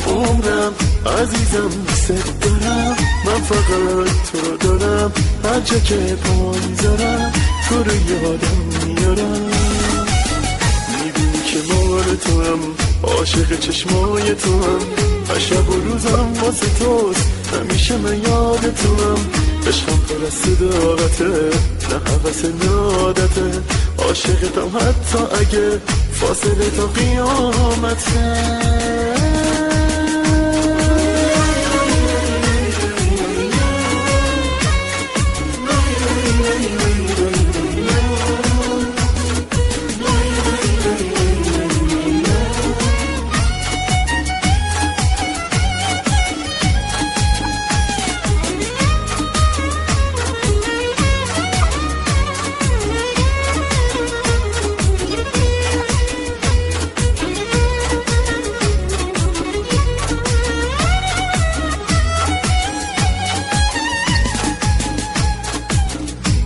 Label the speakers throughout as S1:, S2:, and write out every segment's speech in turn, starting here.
S1: عمرم عزیزم دوست دارم، من فقط تو رو دارم، هر جا که پا میذارم تو رو یادم میارم. میبینی که مال تو هم، عاشق چشمای تو هم، و شب و روزم واسه توست، همیشه من یاد تو هم. عشقم پر از صداقته، نه حوث نادته، عاشقتم حتی اگه فاصله تا قیامته.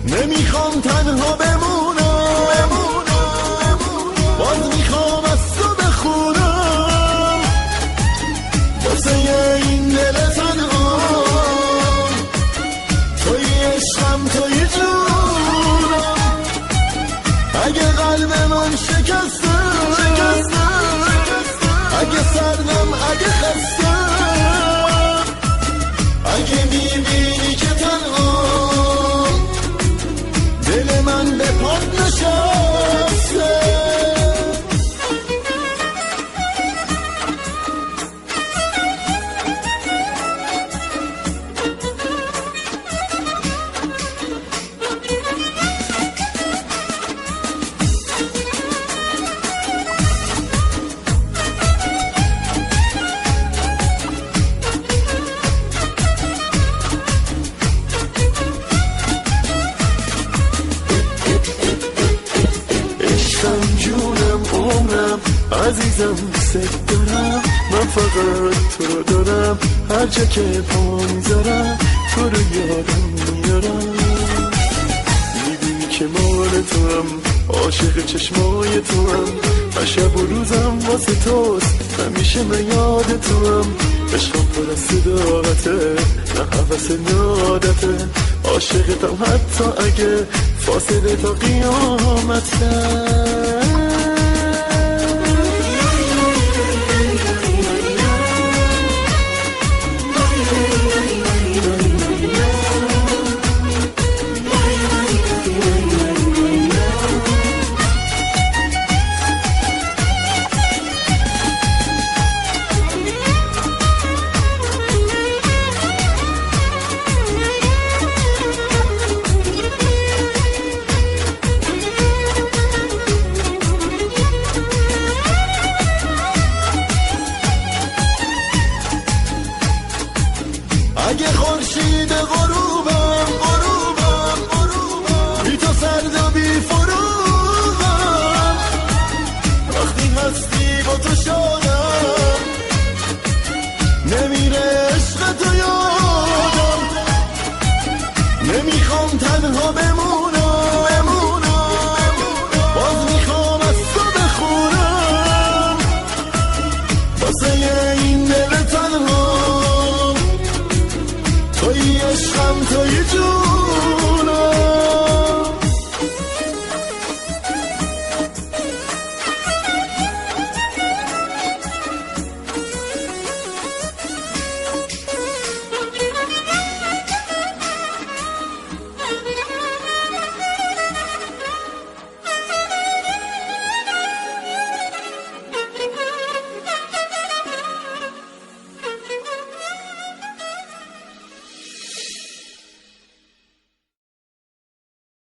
S1: نمیخوام تنها بمونم، باز میخوام از تو بخونم، واسه این دل تنها توی عشقم، توی جونم. اگه قلب من شکسته، اگه سردم، اگه خستم، اگه میبینی که تنها دل من به پات نشسته. جونم عمرم عزیزم دوست دارم، من فقط تو رو دارم، هر جا که پا میذارم تو رو یادم میارم. میبینی که مال تو هم، عاشق چشمای تو هم، و شب و روزم واسه توست، همیشه من یاد تو هم. عشقم پر از صداقته، نه حوث نادته، عاشقتم حتی اگه فاصله تا قیامته.